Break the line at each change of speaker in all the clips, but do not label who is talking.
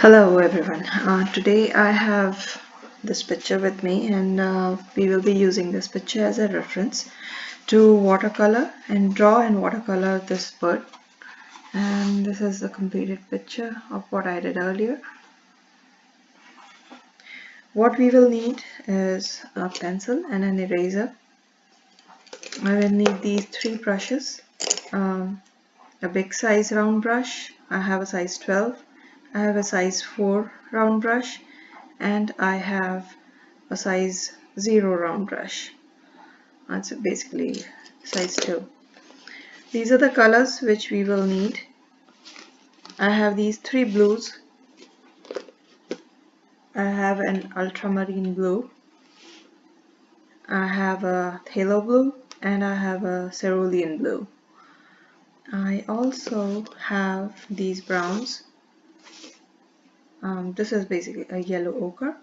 Hello everyone. Today I have this picture with me and we will be using this picture as a reference to watercolor and draw in watercolor this bird. And this is the completed picture of what I did earlier. What we will need is a pencil and an eraser. I will need these three brushes. A big size round brush. I have a size 12. I have a size 4 round brush and I have a size 0 round brush. That's basically size 2. These are the colors which we will need. I have these three blues. I have an ultramarine blue. I have a phthalo blue and I have a cerulean blue. I also have these browns. This is basically a yellow ochre.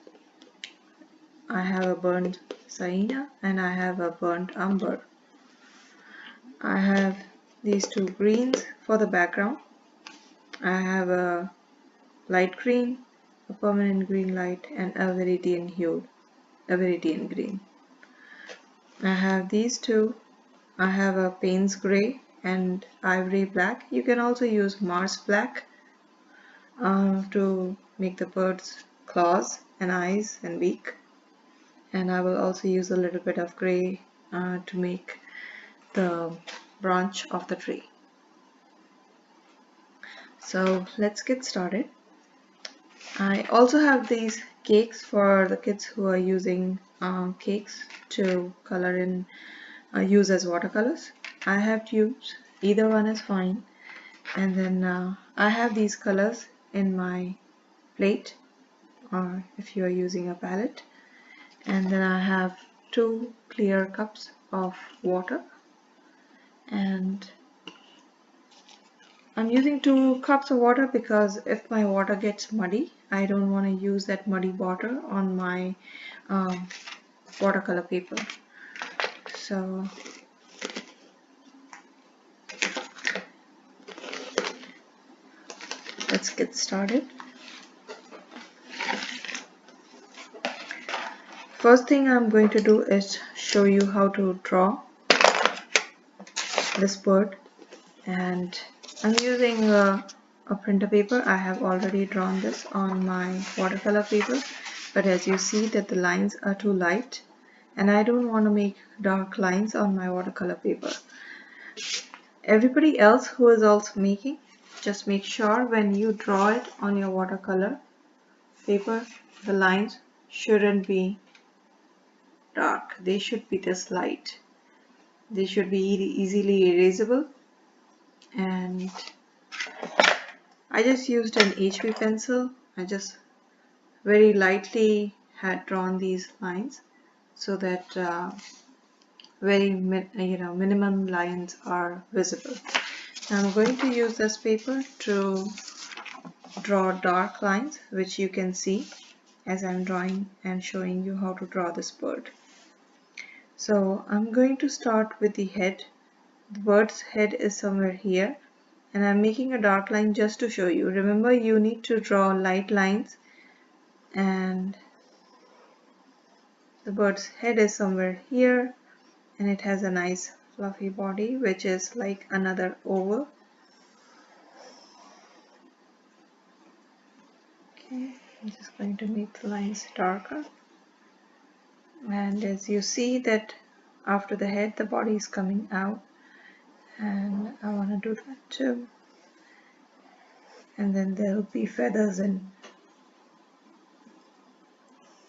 I have a burnt sienna and I have a burnt umber. I have these two greens for the background. I have a light green, a permanent green light, and a viridian hue, a viridian green. I have these two. I have a Payne's gray and ivory black. You can also use Mars black to make the bird's claws and eyes and beak. And I will also use a little bit of gray to make the branch of the tree. So let's get started. I also have these cakes for the kids who are using cakes to color in, use as watercolors. I have tubes, either one is fine. And then I have these colors in my plate, or if you are using a palette. And then I have two clear cups of water, and I'm using 2 cups of water because if my water gets muddy, I don't want to use that muddy water on my watercolor paper. So let's get started. First thing I'm going to do is show you how to draw this bird, and I'm using a printer paper. I have already drawn this on my watercolor paper, but as you see that the lines are too light and I don't want to make dark lines on my watercolor paper. Everybody else who is also making, just make sure when you draw it on your watercolor paper, the lines shouldn't be dark. They should be this light. They should be easily erasable. And I just used an HB pencil. I just very lightly had drawn these lines so that minimum lines are visible. Now I'm going to use this paper to draw dark lines, which you can see as I'm drawing and showing you how to draw this bird. So I'm going to start with the head. The bird's head is somewhere here, and I'm making a dark line just to show you. Remember, you need to draw light lines, and the bird's head is somewhere here, and it has a nice fluffy body which is like another oval. Okay, I'm just going to make the lines darker, and as you see that after the head the body is coming out, and I want to do that too. And then there will be feathers and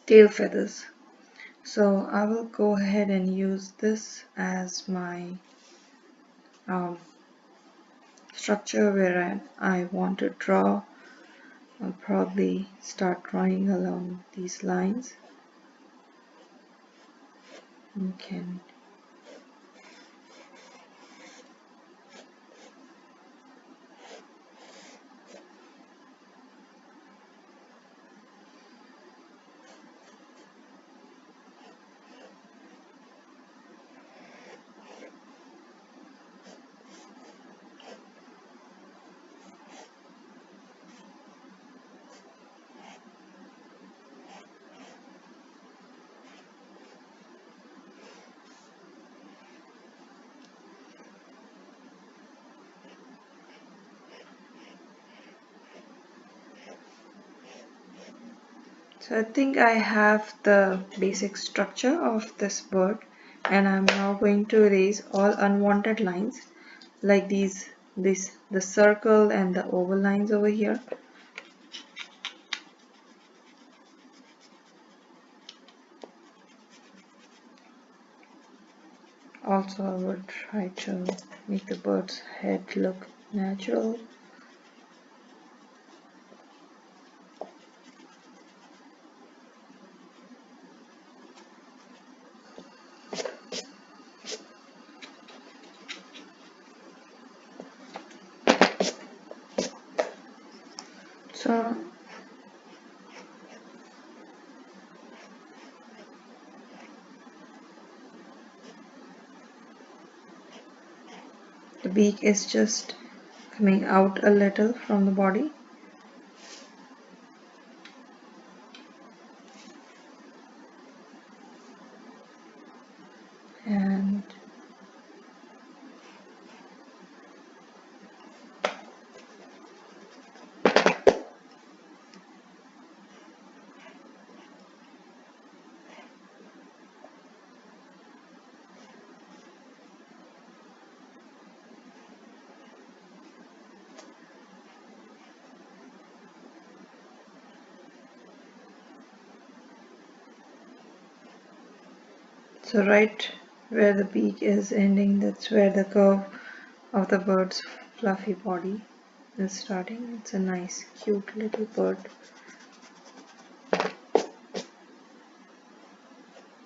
tail feathers. So I will go ahead and use this as my structure where I want to draw. I'll probably start drawing along these lines. You can So I think I have the basic structure of this bird, and I'm now going to erase all unwanted lines like the circle and the oval lines over here. Also, I would try to make the bird's head look natural. So the beak is just coming out a little from the body. And so right where the beak is ending, that's where the curve of the bird's fluffy body is starting. It's a nice, cute little bird.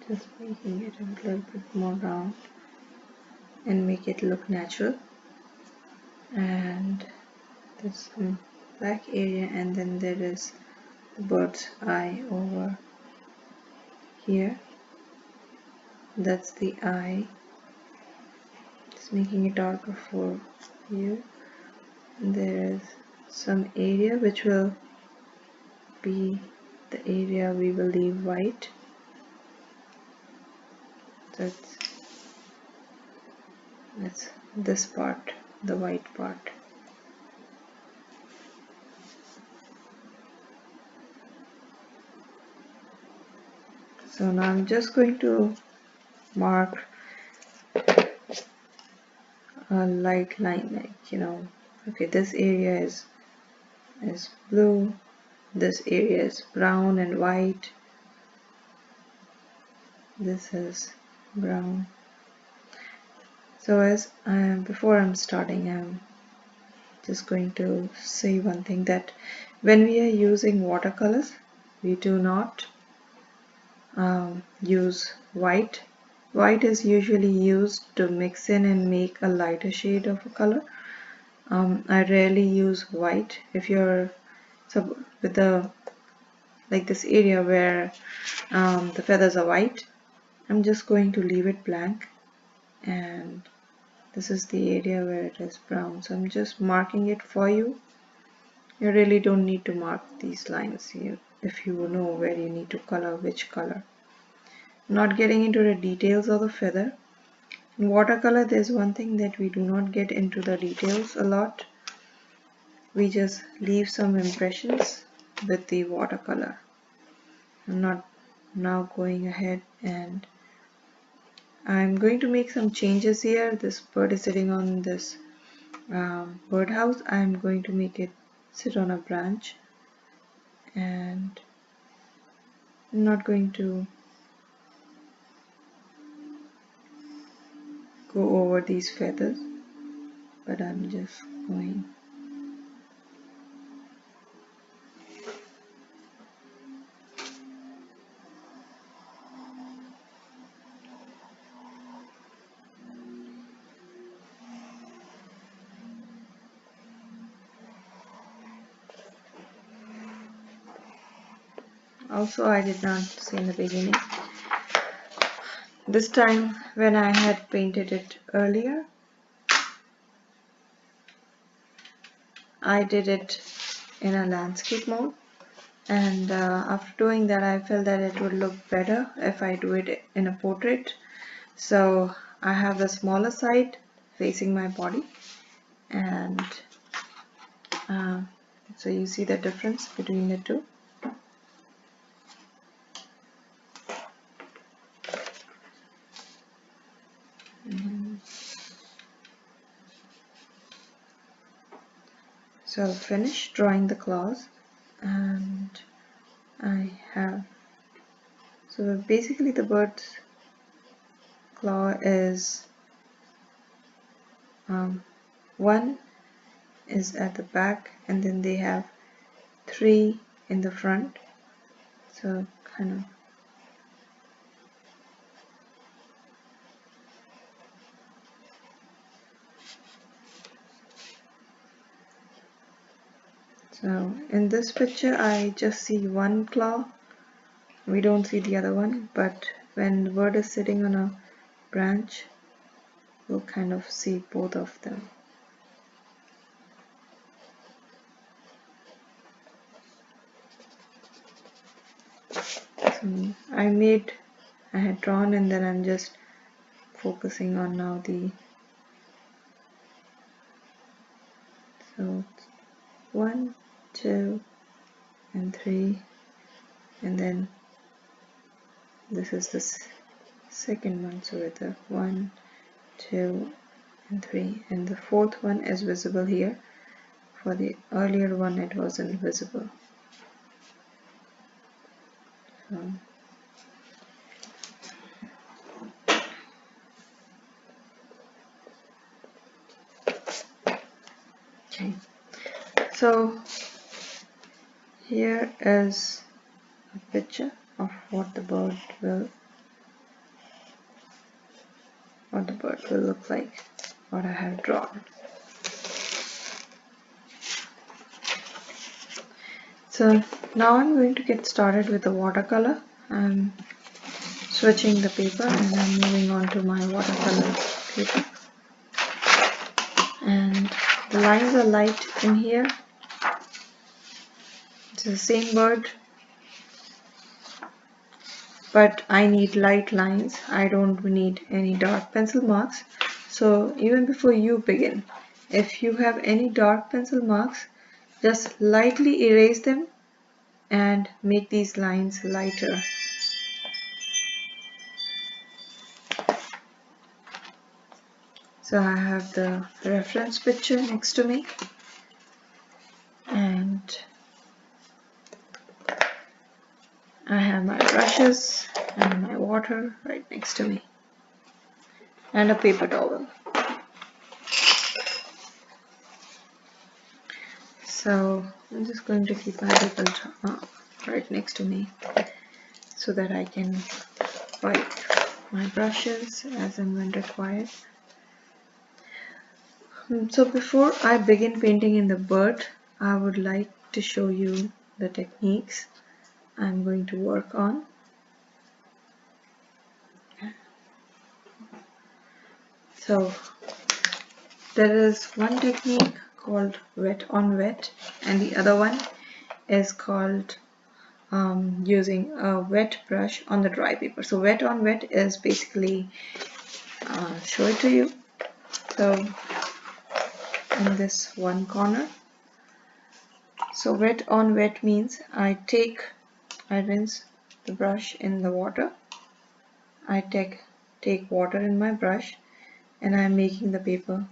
Just making it a little bit more round and make it look natural. And there's some black area, and then there is the bird's eye over here. That's the eye. Just making it darker for you. And there is some area which will be the area we will leave white. That's this part, the white part. So now I'm just going to mark a light line, like, okay, this area is blue, this area is brown and white, this is brown. So before I'm starting, I'm just going to say one thing, that when we are using watercolors, we do not use white. White is usually used to mix in and make a lighter shade of a color. I rarely use white. If you're with like this area where the feathers are white, I'm just going to leave it blank, and this is the area where it is brown, so I'm just marking it for you. You really don't need to mark these lines here if you know where you need to color which color. Not getting into the details of the feather. In watercolor, there's one thing that we do not get into the details a lot. We just leave some impressions with the watercolor. I'm not now going ahead, and I'm going to make some changes here. This bird is sitting on this birdhouse. I'm going to make it sit on a branch, and I'm not going to go over these feathers, but I'm just going. Also, I did not say in the beginning, this time when I had painted it earlier, I did it in a landscape mode, and after doing that I felt that it would look better if I do it in a portrait. So I have the smaller side facing my body, and so you see the difference between the two. So I'll finish drawing the claws, and I have, so basically the bird's claw is one is at the back, and then they have 3 in the front, so kind of so in this picture I just see one claw, we don't see the other one, but when the bird is sitting on a branch we'll kind of see both of them. So I had drawn, and then I'm just focusing on now the, so 1, 2 and 3, and then this is the second one, so with the 1, 2 and 3, and the fourth one is visible here. For the earlier one it wasn't visible. Okay, so here is a picture of what the bird will look like, what I have drawn. So now I'm going to get started with the watercolor. I'm switching the paper and I'm moving on to my watercolor paper. And the lines are light in here. It's the same bird, but I need light lines. I don't need any dark pencil marks. So even before you begin, if you have any dark pencil marks, just lightly erase them and make these lines lighter. So I have the reference picture next to me, and I have my brushes and my water right next to me, and a paper towel. So I'm just going to keep my paper right next to me so that I can wipe my brushes as and when required. So before I begin painting in the bird, I would like to show you the techniques I'm going to work on. So there is one technique called wet on wet, and the other one is called using a wet brush on the dry paper. So wet on wet is basically, show it to you. So in this one corner, so wet on wet means I rinse the brush in the water, I take water in my brush, and I'm making the paper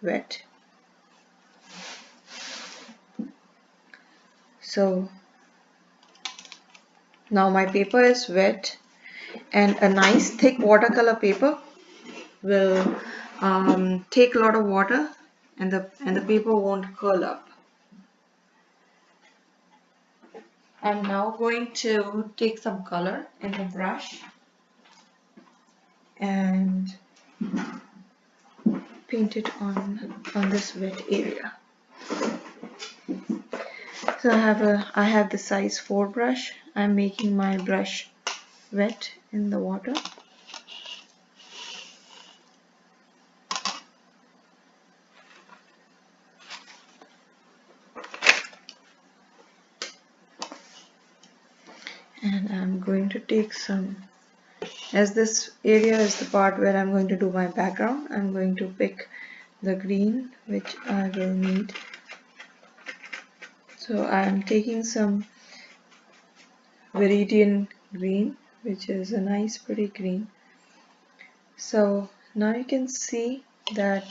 wet. So now my paper is wet, and a nice thick watercolor paper will take a lot of water, and the paper won't curl up. I'm now going to take some color in the brush and paint it on this wet area. So I have the size 4 brush. I'm making my brush wet in the water. And I'm going to take some, as this area is the part where I'm going to do my background, I'm going to pick the green which I will need. So I'm taking some Viridian green, which is a nice pretty green. So now you can see that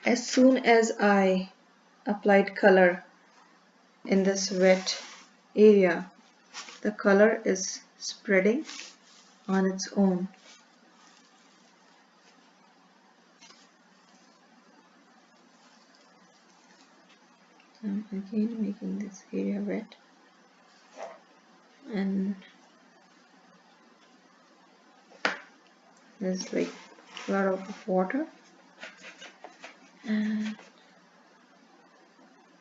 As soon as I applied color in this wet area, the color is spreading on its own. I'm again making this area wet, and there's like a lot of water, and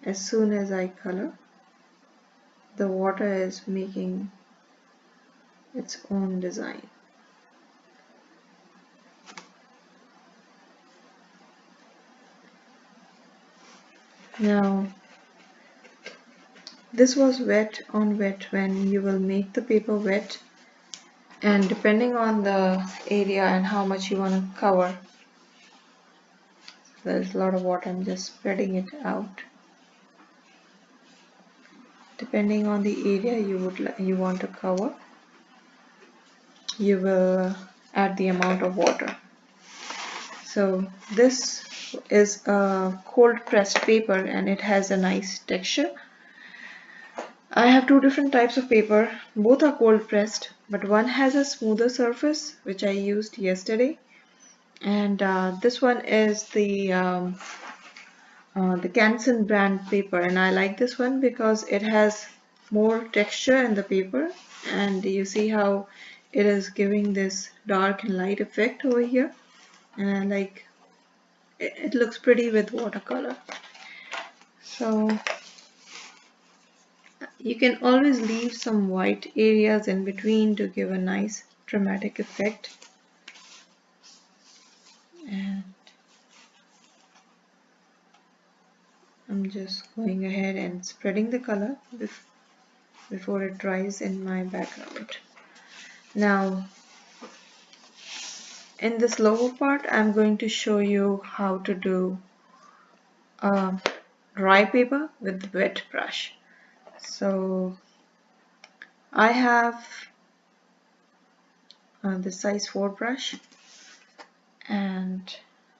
as soon as I color, the water is making its own design. Now this was wet on wet. When you will make the paper wet, and depending on the area and how much you want to cover, there's a lot of water, I'm just spreading it out. Depending on the area you want to cover, you will add the amount of water. So this is a cold pressed paper and it has a nice texture. I have two different types of paper, both are cold pressed, but one has a smoother surface which I used yesterday, and this one is the Canson brand paper, and I like this one because it has more texture in the paper, and you see how it is giving this dark and light effect over here, and I like it looks pretty with watercolor. So you can always leave some white areas in between to give a nice dramatic effect. And I'm just going ahead and spreading the color before it dries in my background. Now in this lower part, I'm going to show you how to do dry paper with the wet brush. So I have the size 4 brush, and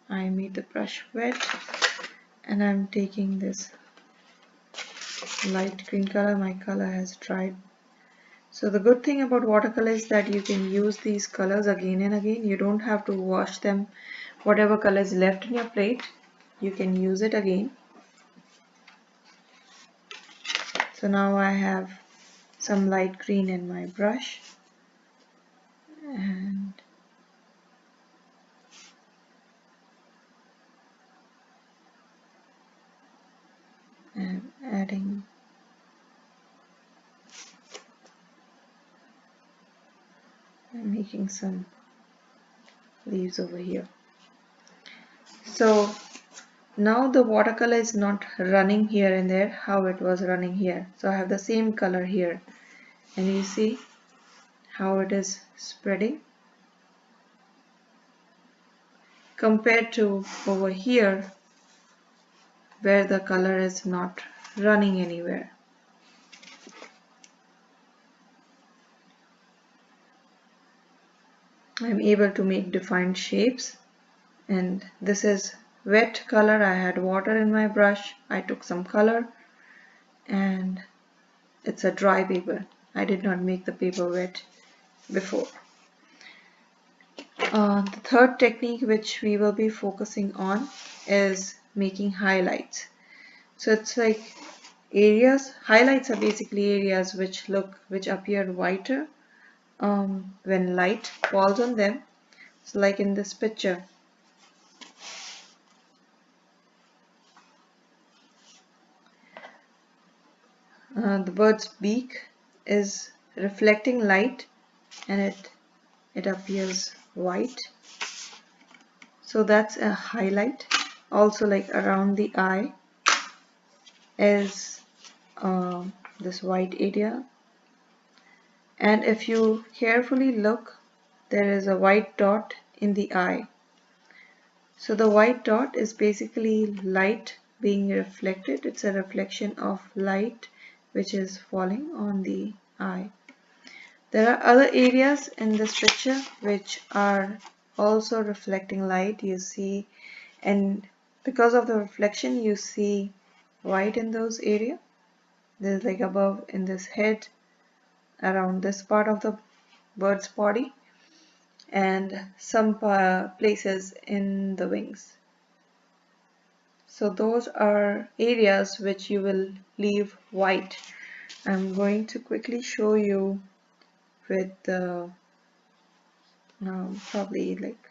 I made the brush wet, and I'm taking this light green color. My color has dried. So the good thing about watercolor is that you can use these colors again and again. You don't have to wash them. Whatever color is left in your plate, you can use it again. So now I have some light green in my brush, and I'm adding I'm making some leaves over here. So now the watercolor is not running here and there how it was running here. So I have the same color here, and you see how it is spreading compared to over here where the color is not running anywhere. I'm able to make defined shapes, and this is wet color. I had water in my brush, I took some color, and it's a dry paper. I did not make the paper wet before. The third technique which we will be focusing on is making highlights. So it's like areas, highlights are basically areas which appear whiter when light falls on them. So like in this picture, the bird's beak is reflecting light and it appears white. So that's a highlight. Also, like around the eye is this white area, and if you carefully look, there is a white dot in the eye. So the white dot is basically light being reflected. It's a reflection of light which is falling on the eye. There are other areas in this picture which are also reflecting light. You see, and because of the reflection you see white in those areas. There's like above in this head, around this part of the bird's body, and some places in the wings. So those are areas which you will leave white. I'm going to quickly show you with the probably like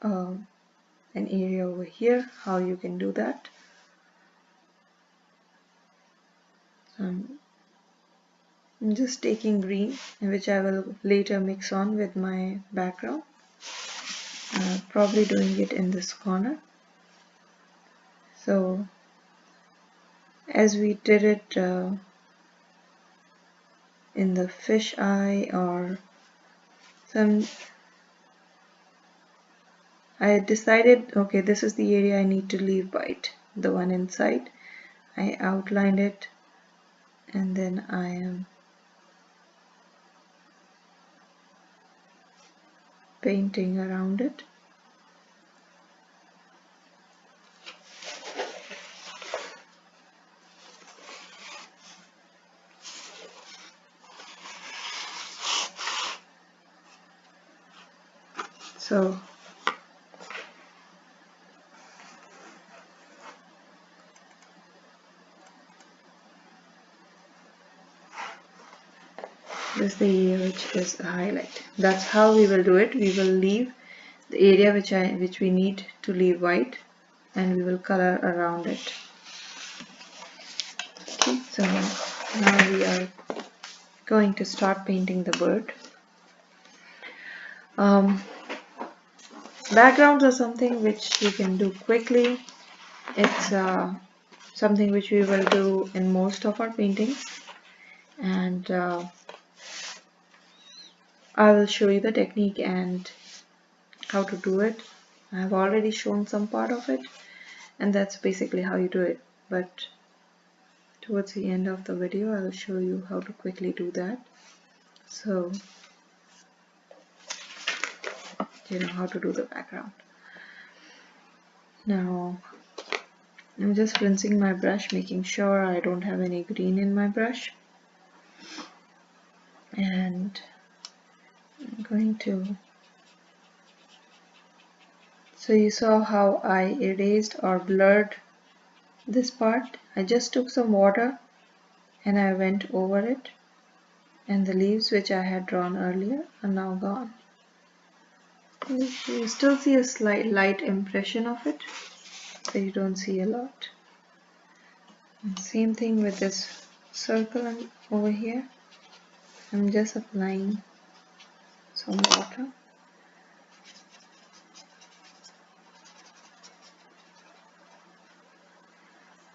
an area over here how you can do that. So I'm just taking green, which I will later mix on with my background. Probably doing it in this corner. So as we did it in the fish eye or some, I decided, okay, this is the area I need to leave white, the one inside. I outlined it and then I am painting around it. So this is the area which is a highlight. That's how we will do it. We will leave the area which we need to leave white, and we will color around it. Okay, so now we are going to start painting the bird. Backgrounds are something which you can do quickly. It's something which we will do in most of our paintings, and I will show you the technique and how to do it. I have already shown some part of it, and that's basically how you do it, but towards the end of the video I will show you how to quickly do that, so you know how to do the background. Now I'm just rinsing my brush, making sure I don't have any green in my brush, and I'm going to, so you saw how I erased or blurred this part. I just took some water and I went over it, and the leaves which I had drawn earlier are now gone. You still see a slight light impression of it, but you don't see a lot. And same thing with this circle over here. I'm just applying some water.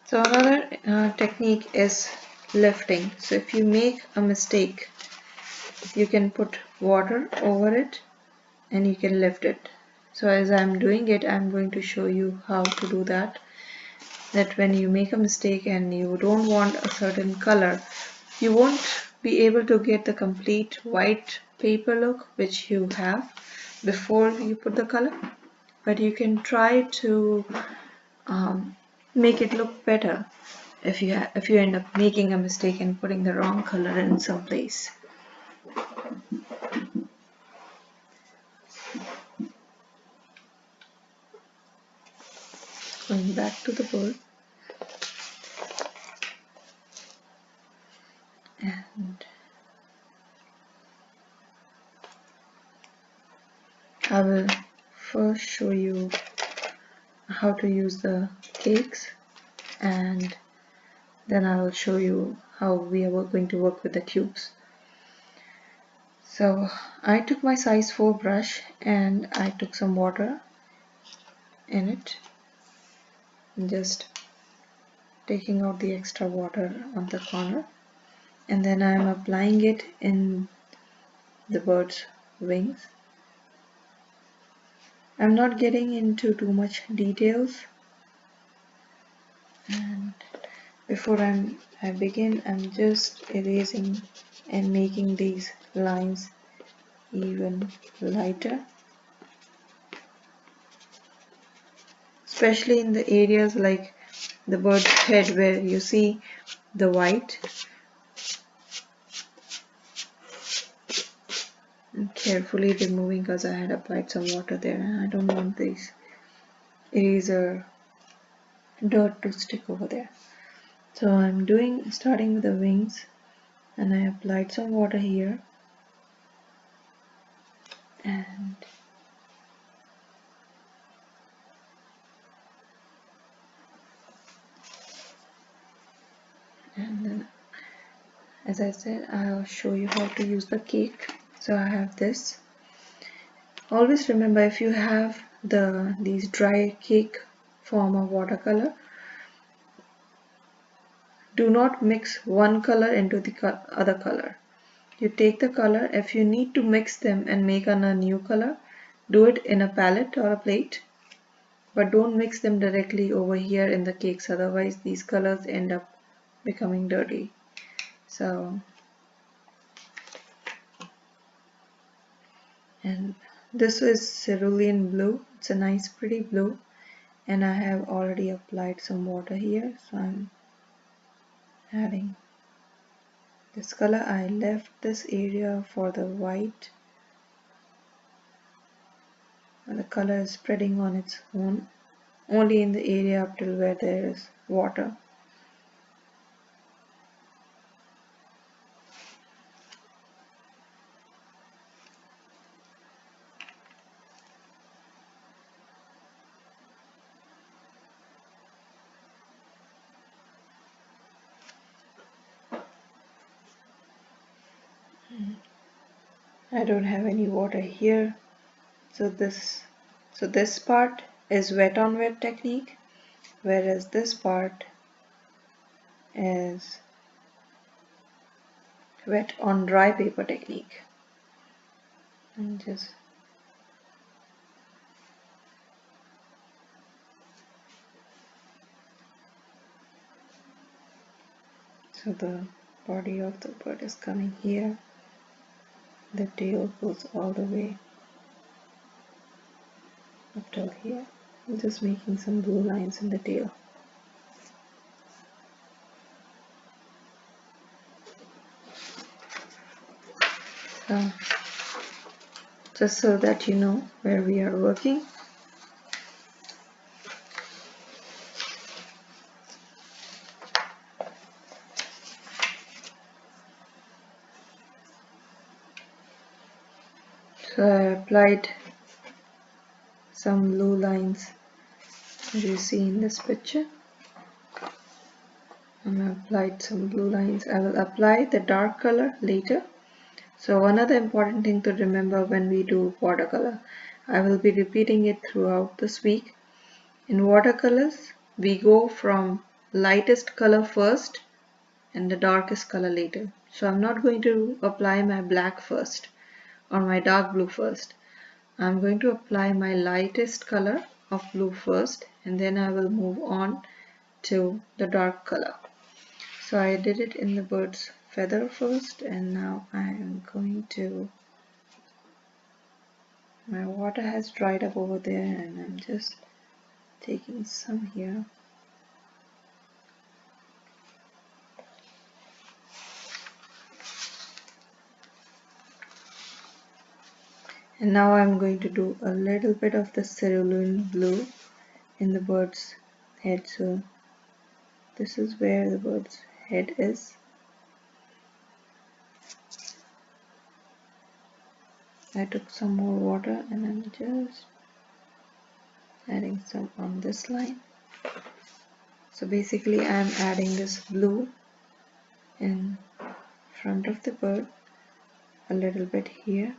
So another technique is lifting. So if you make a mistake, you can put water over it and you can lift it. So as I'm doing it, I'm going to show you how to do that. That when you make a mistake and you don't want a certain color, you won't be able to get the complete white paper look which you have before you put the color, but you can try to make it look better if you end up making a mistake and putting the wrong color in some place. Going back to the bird, and I will first show you how to use the cakes, and then I will show you how we are going to work with the cubes. So I took my size 4 brush and I took some water in it, just taking out the extra water on the corner, and then I am applying it in the bird's wings. I'm not getting into too much details, and before I begin, I'm just erasing and making these lines even lighter. especially in the areas like the bird's head where you see the white. I'm carefully removing because I had applied some water there and I don't want this eraser dirt to stick over there. So I'm starting with the wings, and I applied some water here, and then, as I said, I'll show you how to use the cake. So I have this. Always remember, if you have these dry cake form of watercolor, do not mix one color into the other color. You take the color, if you need to mix them and make a new color, do it in a palette or a plate, but don't mix them directly over here in the cakes, otherwise these colors end up becoming dirty. So, and this is cerulean blue. It's a nice pretty blue, and I have already applied some water here, so I'm adding this color. I left this area for the white, and the color is spreading on its own only in the area up till where there is water. I don't have any water here, so this part is wet on wet technique, whereas this part is wet on dry paper technique. And just so the body of the bird is coming here, the tail goes all the way up till here. I'm just making some blue lines in the tail. So, just so that you know where we are working. So I applied some blue lines as you see in this picture, and I applied some blue lines. I will apply the dark color later. So one other important thing to remember when we do watercolor, I will be repeating it throughout this week. In watercolors, we go from lightest color first and the darkest color later. So I'm not going to apply my black first or my dark blue first. I'm going to apply my lightest color of blue first, and then I will move on to the dark color. So I did it in the bird's feather first, and now I am going to, my water has dried up over there, and I'm just taking some here. And now I'm going to do a little bit of the cerulean blue in the bird's head. So this is where the bird's head is. I took some more water and I'm just adding some on this line. So basically I'm adding this blue in front of the bird, a little bit here,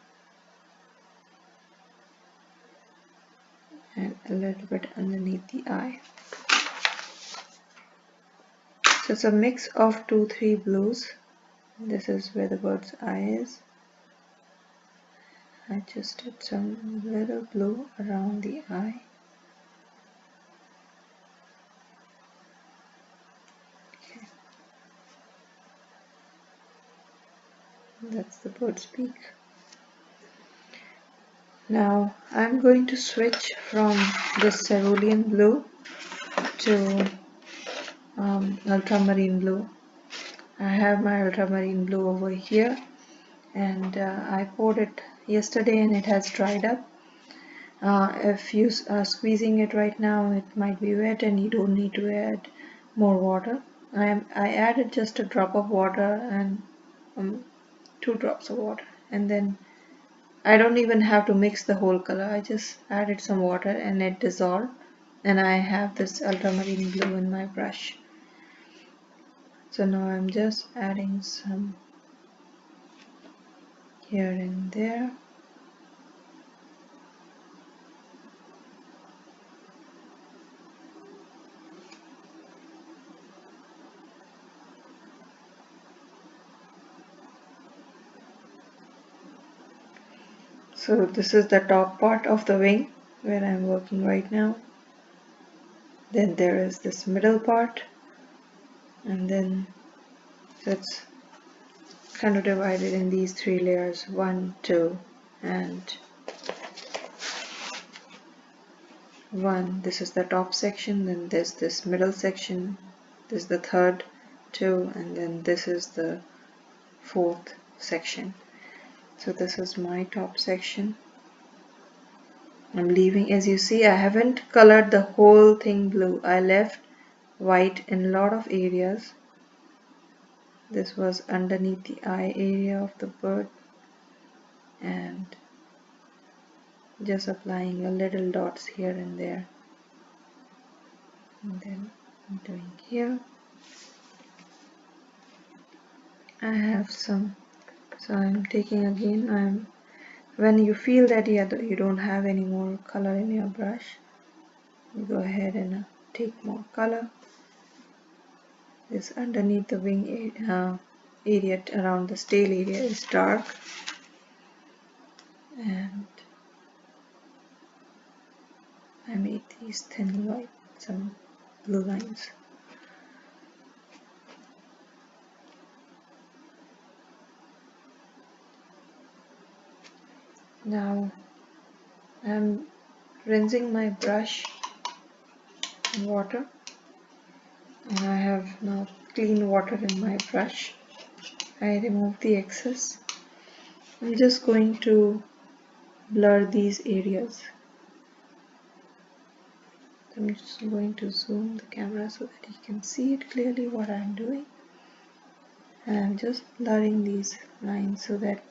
and a little bit underneath the eye. So it's a mix of 2-3 blues. This is where the bird's eye is. I just did some little blue around the eye. Okay. That's the bird's beak. Now I'm going to switch from this cerulean blue to ultramarine blue. I have my ultramarine blue over here, and I poured it yesterday and it has dried up. If you are squeezing it right now, it might be wet and you don't need to add more water. I added just a drop of water and 2 drops of water, and then I don't even have to mix the whole color. I just added some water and it dissolved, and I have this ultramarine blue in my brush. So now I'm just adding some here and there. So this is the top part of the wing where I'm working right now. Then there is this middle part, and then it's kind of divided in these 3 layers, 1, 2, and 1. This is the top section, then there's this middle section, this is the third, 2, and then this is the fourth section. So this is my top section. I'm leaving, as you see, I haven't colored the whole thing blue. I left white in a lot of areas. This was underneath the eye area of the bird, and just applying a little dots here and there. And then I'm doing here. I have some, so I'm taking again, when you feel that you don't have any more color in your brush, you go ahead and take more color. This underneath the wing area around the tail area is dark, and I made these thin white, some blue lines. Now I'm rinsing my brush in water, and I have now clean water in my brush. I remove the excess. I'm just going to blur these areas. I'm just going to zoom the camera so that you can see it clearly what I'm doing. And I'm just blurring these lines so that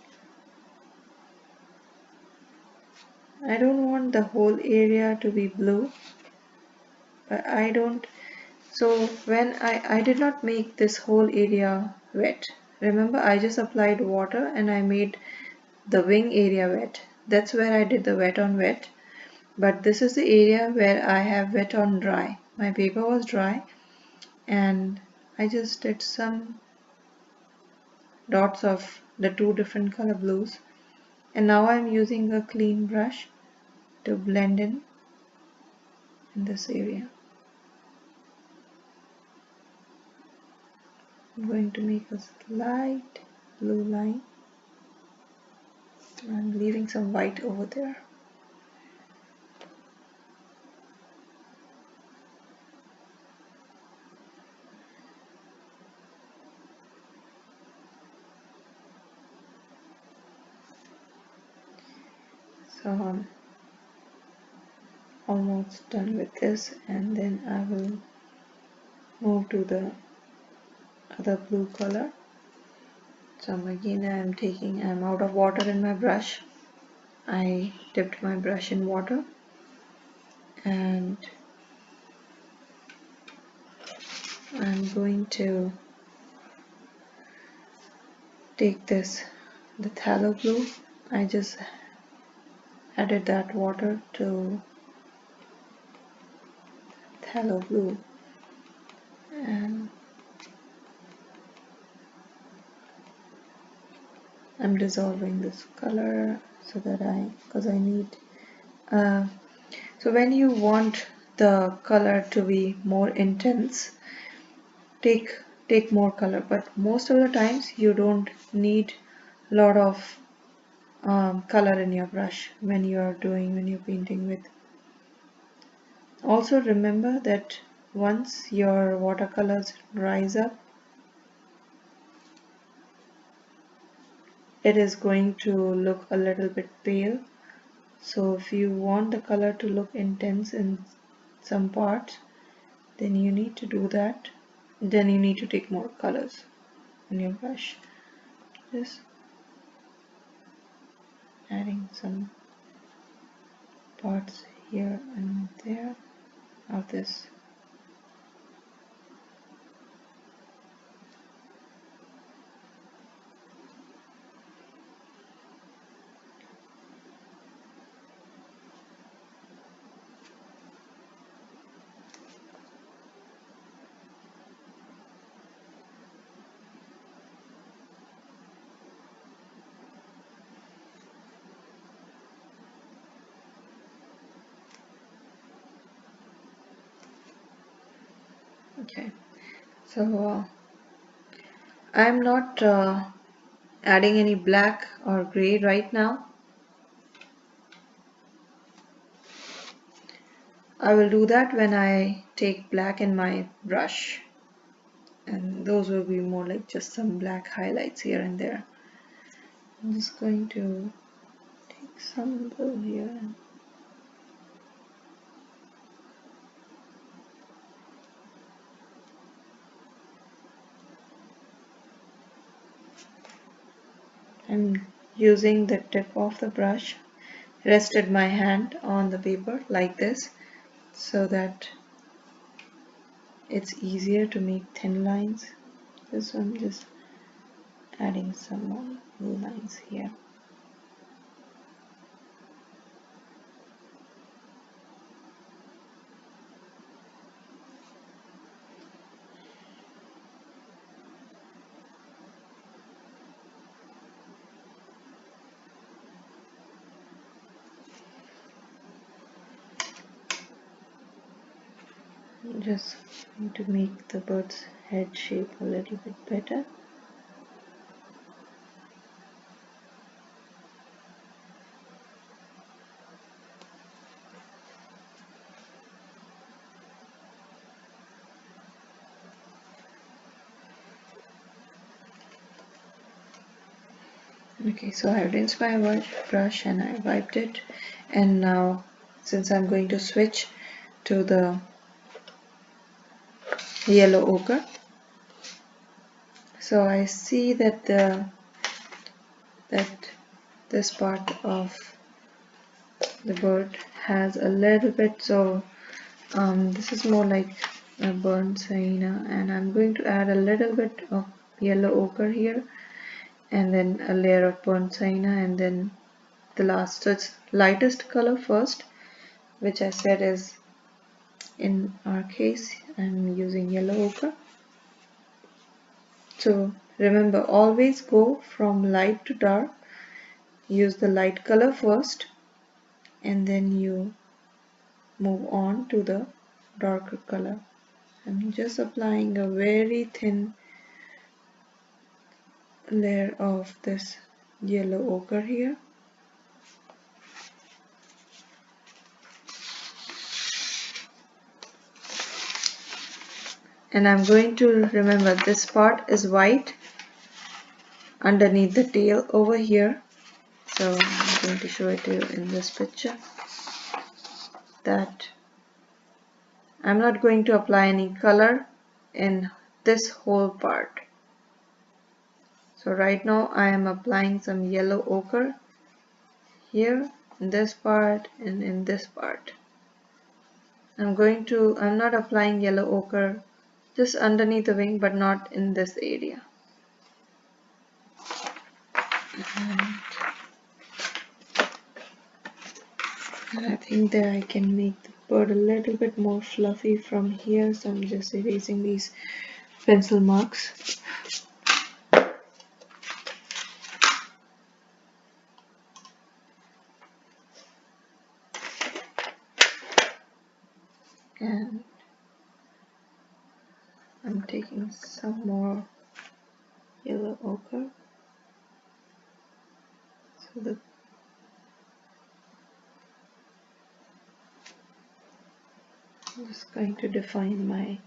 I don't want the whole area to be blue, but I don't. So when I did not make this whole area wet. Remember, I just applied water and I made the wing area wet. That's where I did the wet on wet. But this is the area where I have wet on dry. My paper was dry, and I just did some dots of the 2 different color blues, and now I'm using a clean brush to blend in this area. I'm going to make a light blue line. I'm leaving some white over there. So I'm almost done with this, and then I will move to the other blue color. So again I'm out of water in my brush. I dipped my brush in water, and I'm going to take the phthalo blue. I just added that water to phthalo blue, and I'm dissolving this color so that because I need so when you want the color to be more intense, take more color, but most of the times you don't need a lot of color in your brush when you're painting with. Also remember that once your watercolors rise up, it is going to look a little bit pale. So if you want the color to look intense in some parts, then you need to do that. Then you need to take more colors in your brush. Just adding some parts here and there of this. Okay, so I'm not adding any black or gray right now. I will do that when I take black in my brush, and those will be more like just some black highlights here and there. I'm just going to take some blue here and I'm using the tip of the brush, rested my hand on the paper like this so that it's easier to make thin lines. So I'm just adding some more blue lines here. Just need to make the bird's head shape a little bit better. Okay, so I rinsed my brush and I wiped it, and now since I'm going to switch to the yellow ochre, so I see that this part of the bird has a little bit, so this is more like a burnt sienna, and I'm going to add a little bit of yellow ochre here, and then a layer of burnt sienna, and then the last. So it's lightest color first, which I said is, in our case I'm using yellow ochre. So remember, always go from light to dark. Use the light color first, and then you move on to the darker color. I'm just applying a very thin layer of this yellow ochre here. And I'm going to remember this part is white underneath the tail over here. So I'm going to show it to you in this picture that I'm not going to apply any color in this whole part. So right now I am applying some yellow ochre here in this part and in this part. I'm not applying yellow ochre just underneath the wing, but not in this area. And I think that I can make the bird a little bit more fluffy from here, so I'm just erasing these pencil marks. And I'm taking some more yellow ochre so that I'm just going to define my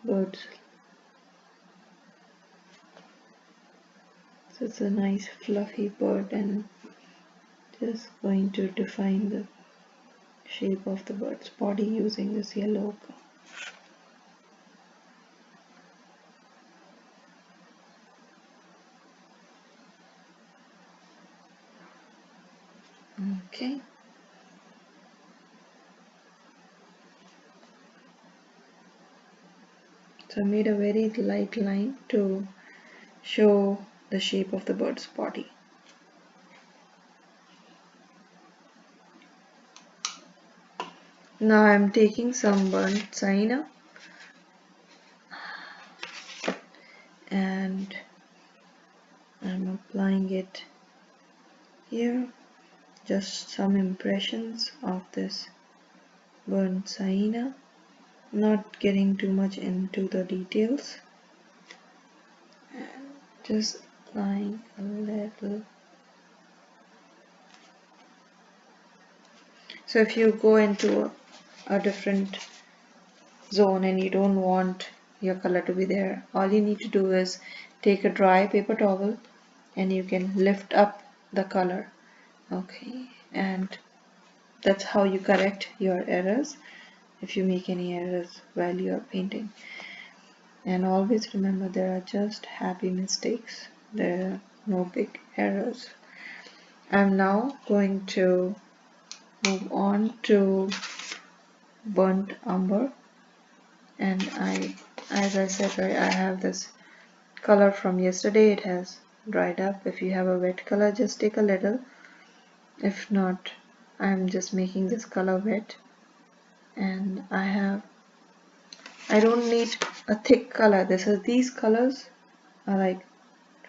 birds. So it's a nice fluffy bird, and just going to define the shape of the bird's body using this yellow ochre. Okay. So I made a very light line to show the shape of the bird's body. Now I'm taking some burnt sienna and I'm applying it here. Just some impressions of this burnt sienna, not getting too much into the details, and just applying a little. So if you go into a different zone and you don't want your color to be there, all you need to do is take a dry paper towel and you can lift up the color. Okay, and that's how you correct your errors if you make any errors while you are painting. And always remember, there are just happy mistakes, there are no big errors. I'm now going to move on to burnt umber, and as I said, I have this color from yesterday. It has dried up. If you have a wet color, just take a little. If not, I'm just making this color wet, and I don't need a thick color. These colors are like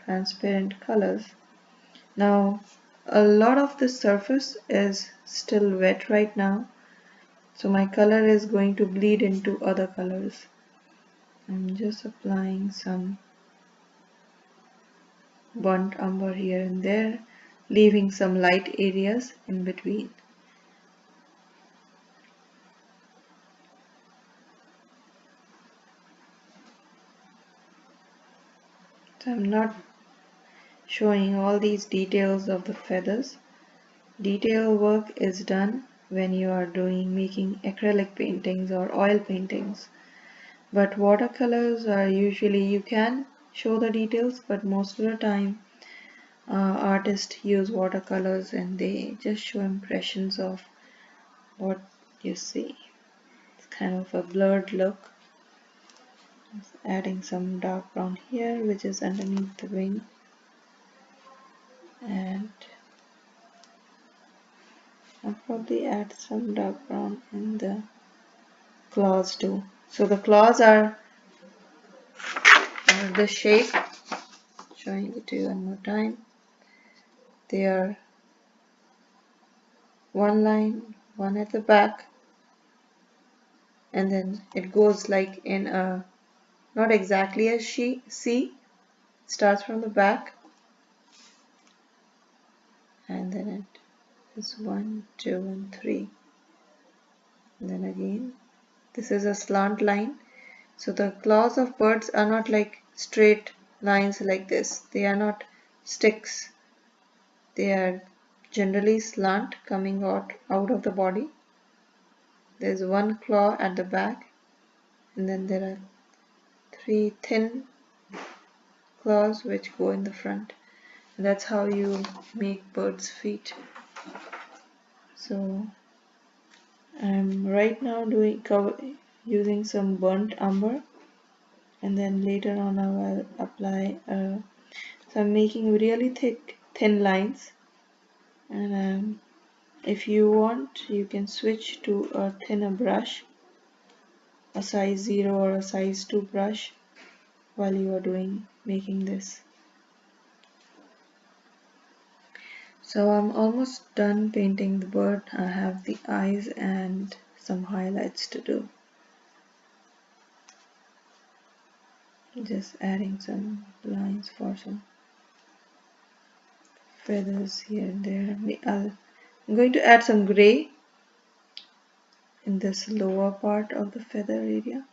transparent colors. Now a lot of the surface is still wet right now, so my color is going to bleed into other colors. I'm just applying some burnt umber here and there, leaving some light areas in between. So I'm not showing all these details of the feathers. Detail work is done when you are making acrylic paintings or oil paintings. But watercolors are usually, you can show the details, but most of the time artists use watercolors and they just show impressions of what you see. It's kind of a blurred look. Just adding some dark brown here, which is underneath the wing, and I'll probably add some dark brown in the claws too. So the claws are the shape, showing it to you one more time. They are one line, one at the back, and then it goes like in a, not exactly as C, starts from the back, and then it is 1, 2, and 3. And then again, this is a slant line. So the claws of birds are not like straight lines like this. They are not sticks. They are generally slant, coming out of the body. There's one claw at the back, and then there are 3 thin claws which go in the front. And that's how you make birds' feet. So I'm right now using some burnt umber, and then later on I will apply so I'm making really thin lines, and if you want, you can switch to a thinner brush, a size 0 or a size 2 brush, while you are making this. So I'm almost done painting the bird. I have the eyes and some highlights to do. Just adding some lines for some feathers here and there. I'm going to add some gray in this lower part of the feather area,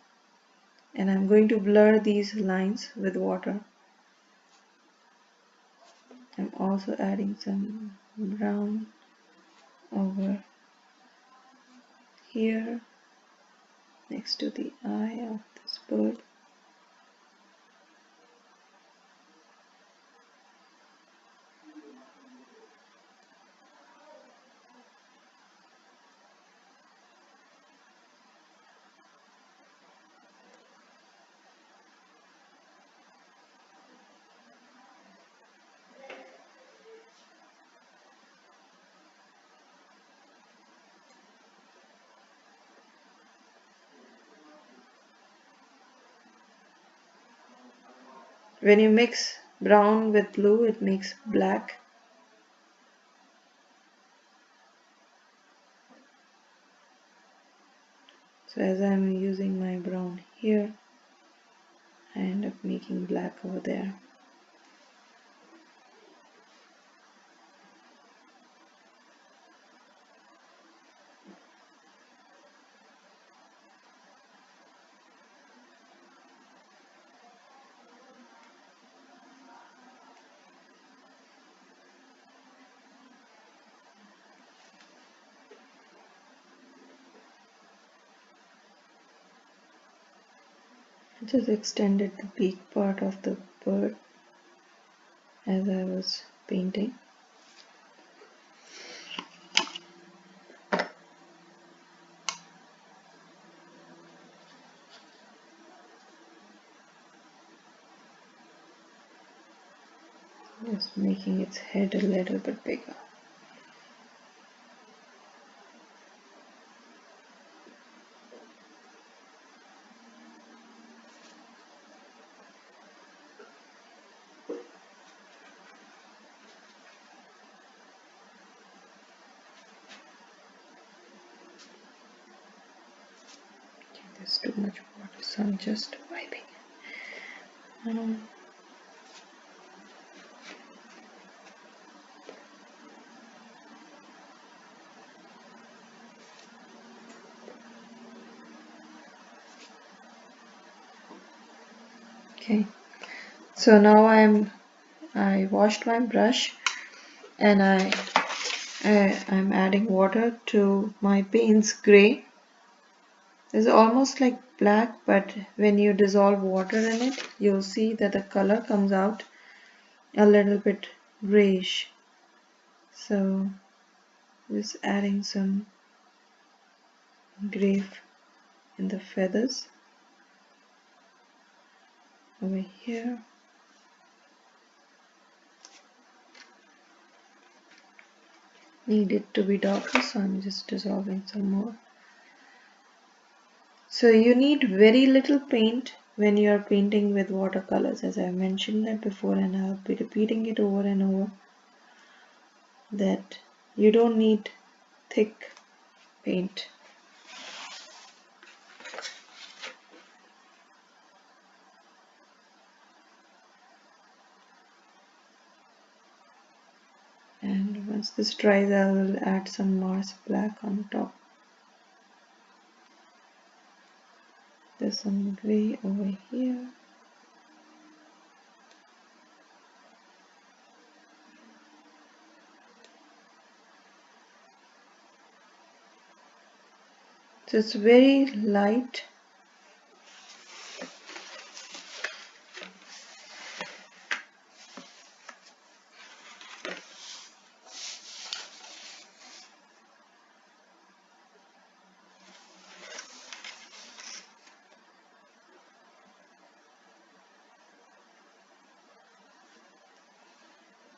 and I'm going to blur these lines with water. I'm also adding some brown over here next to the eye of this bird. When you mix brown with blue, it makes black. So as I'm using my brown here, I end up making black over there. I just extended the beak part of the bird as I was painting. Just making its head a little bit bigger. Okay, there's too much water, so I'm just wiping. Okay, so now I washed my brush and I'm adding water to my paints gray. It's almost like black, but when you dissolve water in it, you'll see that the color comes out a little bit grayish. So just adding some gray in the feathers over here. Need it to be darker, so I'm just dissolving some more. So you need very little paint when you are painting with watercolors, as I mentioned that before, and I'll be repeating it over and over, that you don't need thick paint. And once this dries, I will add some Mars black on top. There's some gray over here. So it's very light.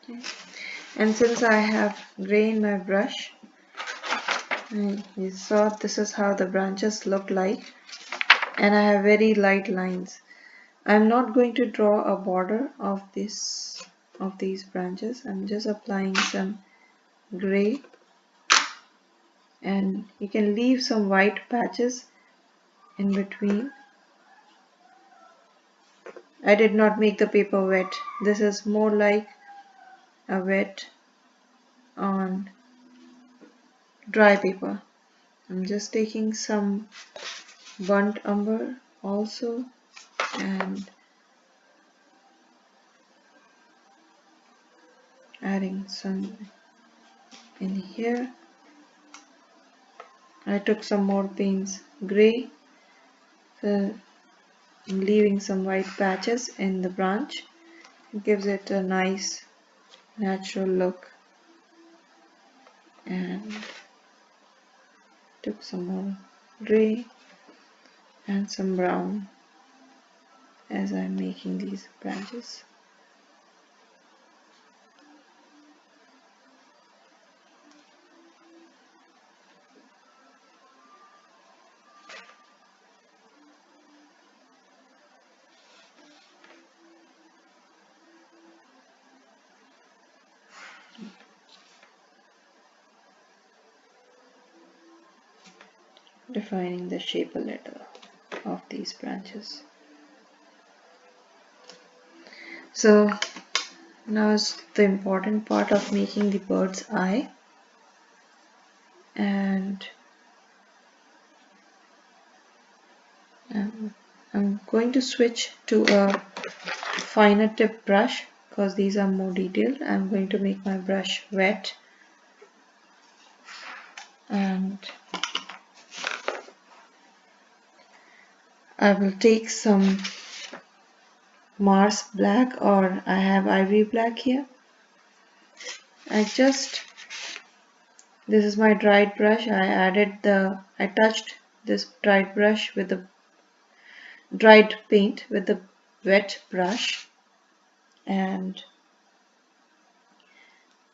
Okay. And since I have gray in my brush, you saw this is how the branches look like, and I have very light lines. I'm not going to draw a border of these branches. I'm just applying some gray, and you can leave some white patches in between. I did not make the paper wet. This is more like a wet on dry paper. I'm just taking some burnt umber also and adding some in here. I took some more Payne's gray, so I'm leaving some white patches in the branch. It gives it a nice natural look, and took some more gray and some brown as I'm making these branches. Defining the shape a little of these branches. So now is the important part of making the bird's eye, and I'm going to switch to a finer tip brush because these are more detailed. I'm going to make my brush wet, and I will take some Mars black, or I have ivory black here. This is my dried brush. I touched this dried brush with the dried paint with the wet brush, and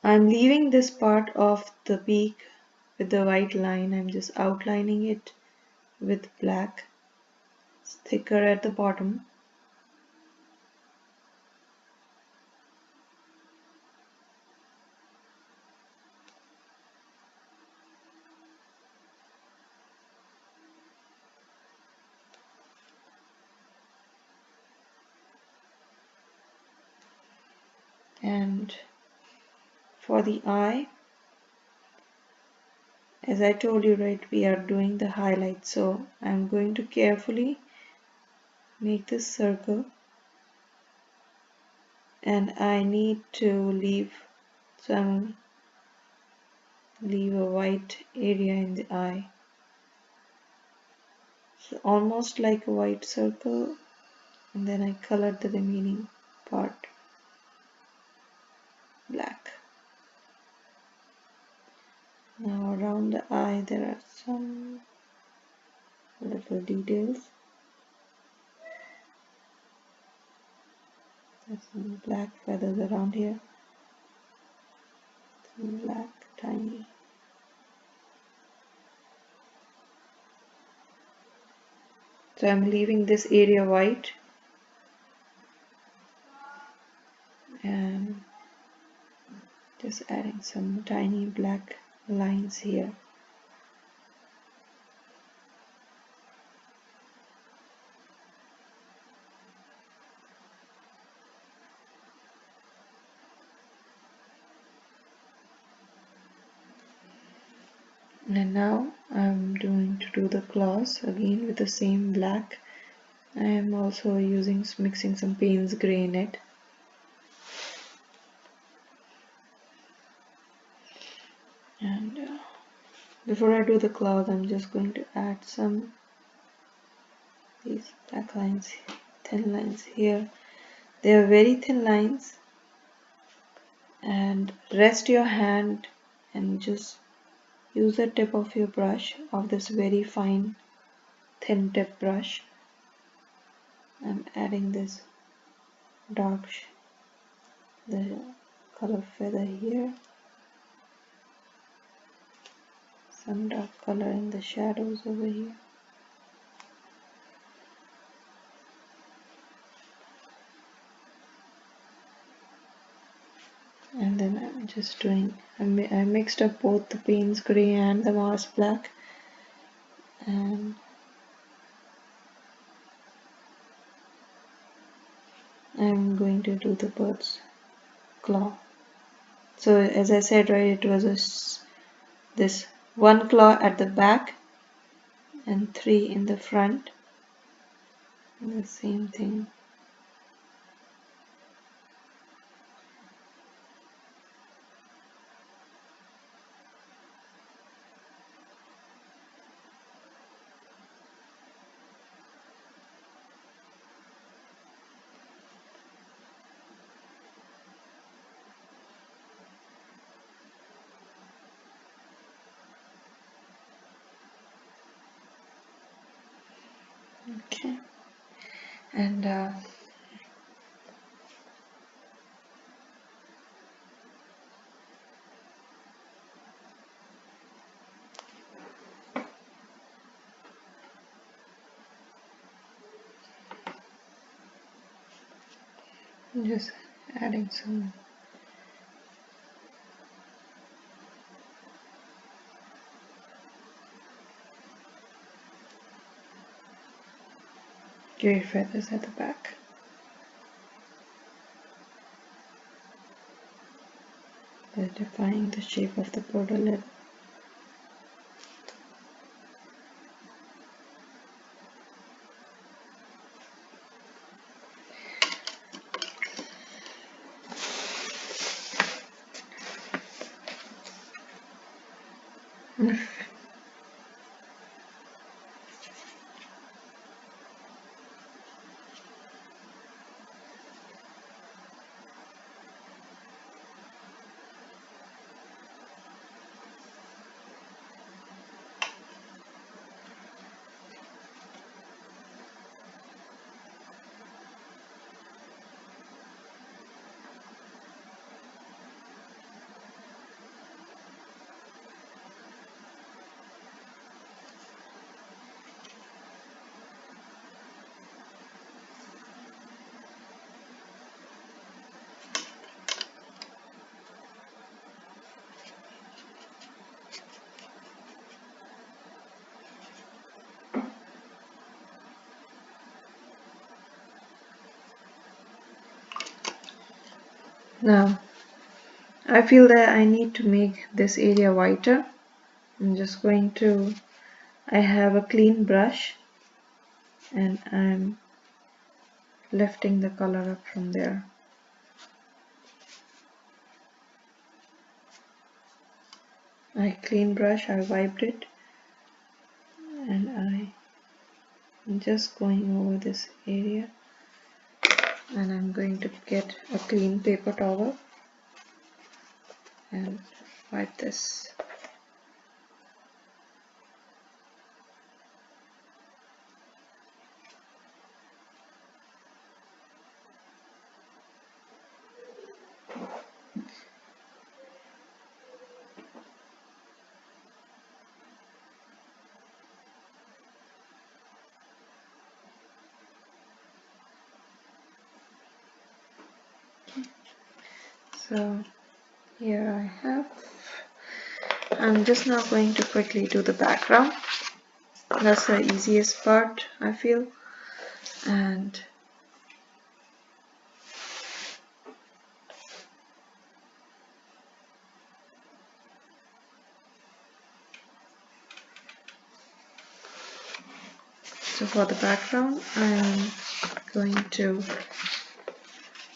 I'm leaving this part of the beak with the white line. I'm just outlining it with black. It's thicker at the bottom. And for the eye, as I told you, right, we are doing the highlight, so I'm going to carefully make this circle, and I need to leave some leave a white area in the eye, so almost like a white circle, and then I colored the remaining part black. Now around the eye there are some little details. There's some black feathers around here, some black tiny. So I'm leaving this area white and just adding some tiny black lines here. And now I'm going to do the claws again with the same black. I am also mixing some Payne's gray in it. And before I do the claws, I'm just going to add some these black lines, thin lines here. They are very thin lines, and rest your hand and just use the tip of your brush, of this very fine thin tip brush. I'm adding this the color feather here, some dark color in the shadows over here. And then I'm just I mixed up both the Payne's gray and the Mars black, and I'm going to do the bird's claw. So as I said, right, it was this one claw at the back and 3 in the front, and the same thing. Okay, and just adding some gray feathers at the back. They're defining the shape of the bird a little. Now, I feel that I need to make this area whiter. I'm just going to, I have a clean brush and I'm lifting the color up from there. I clean brush, I wiped it, and I'm just going over this area, and I'm going to get a clean paper towel and wipe this. So here I have, I'm just now going to quickly do the background. That's the easiest part, I feel. And so for the background, I'm going to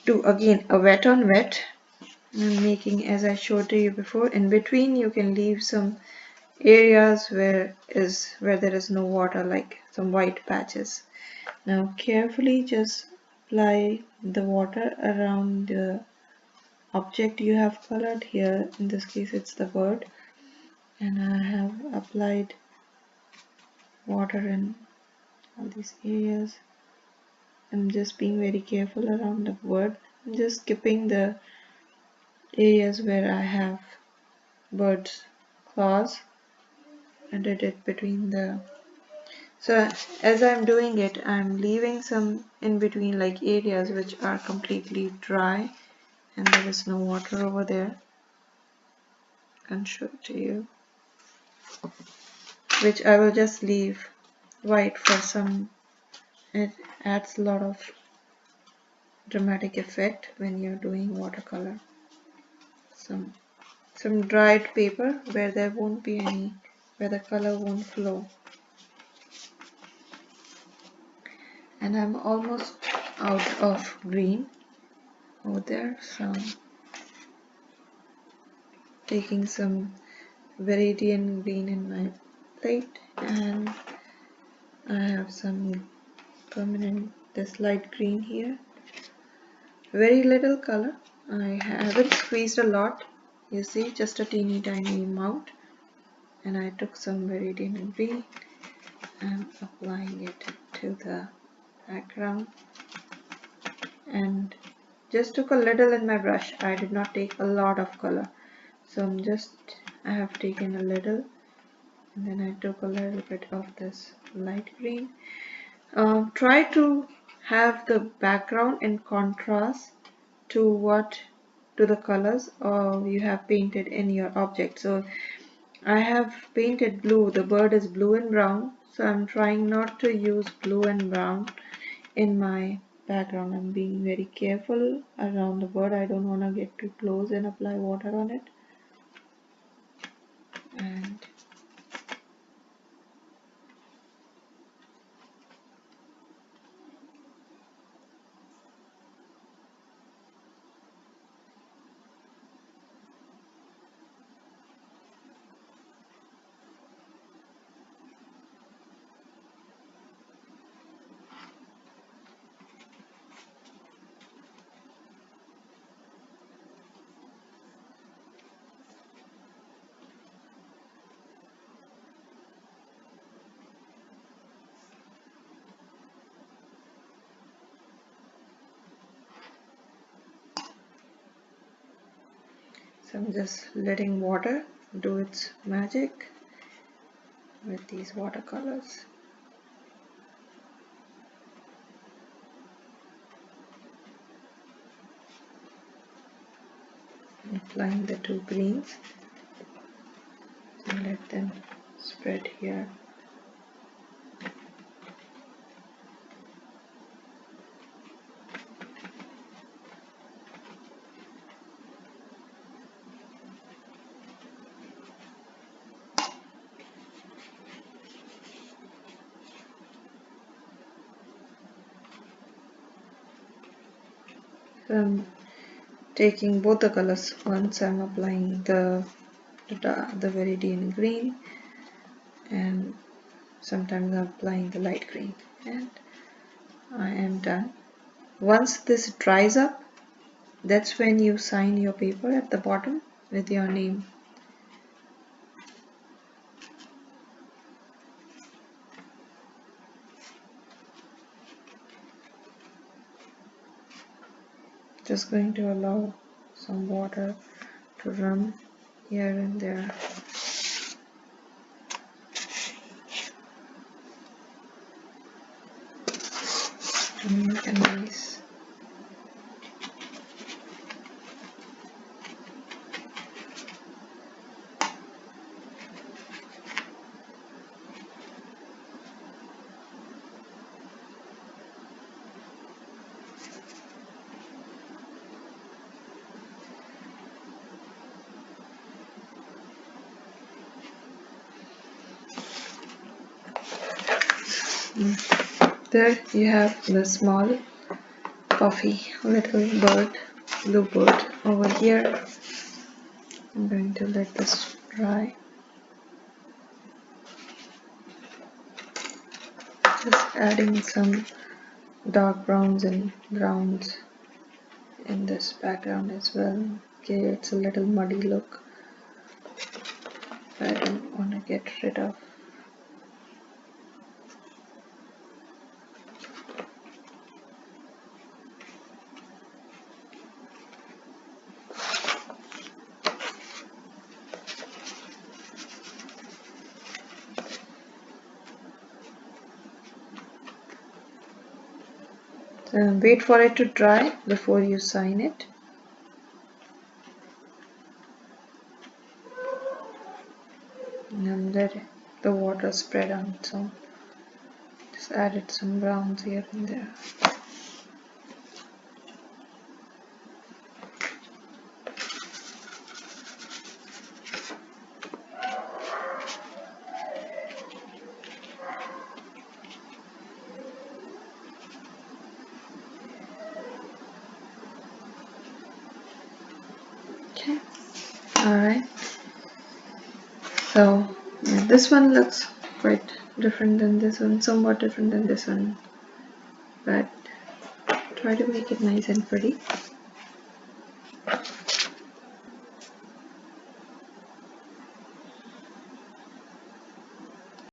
do again a wet on wet. I'm making, as I showed to you before, in between you can leave some areas where there is no water, like some white patches. Now carefully just apply the water around the object you have colored. Here in this case it's the bird, and I have applied water in all these areas. I'm just being very careful around the bird. I'm just skipping the areas where I have bird's claws. I did it between the, so as I'm doing it, I'm leaving some in between, like areas which are completely dry and there is no water over there. I can show it to you, which I will just leave white for some. It adds a lot of dramatic effect when you're doing watercolor. Some dried paper where there won't be any, where the color won't flow. and I'm almost out of green over there, so taking some Viridian green in my plate, and I have some permanent this light green here. Very little color. I haven't squeezed a lot, you see, just a teeny tiny amount, and I took some Viridian green and applying it to the background, and just took a little in my brush. I did not take a lot of color, so I have taken a little, and then I took a little bit of this light green. Try to have the background in contrast to the colors you have painted in your object. So I have painted blue, the bird is blue and brown, so I'm trying not to use blue and brown in my background. I'm being very careful around the bird. I don't want to get too close and apply water on it. And so I'm just letting water do its magic with these watercolors. Applying the two greens and let them spread here. So I'm taking both the colors. Once I'm applying the Viridian green, and sometimes I'm applying the light green, and I am done. Once this dries up, that's when you sign your paper at the bottom with your name. Just going to allow some water to run here and there. And make a nice there you have the small puffy little bird, blue bird over here. I'm going to let this dry. Just adding some dark browns and browns in this background as well. Okay, it's a little muddy look. I don't want to get rid of. Wait for it to dry before you sign it. And let the water spread on its own. Just added some browns here and there. So yeah, this one looks quite different than this one, somewhat different than this one, but try to make it nice and pretty.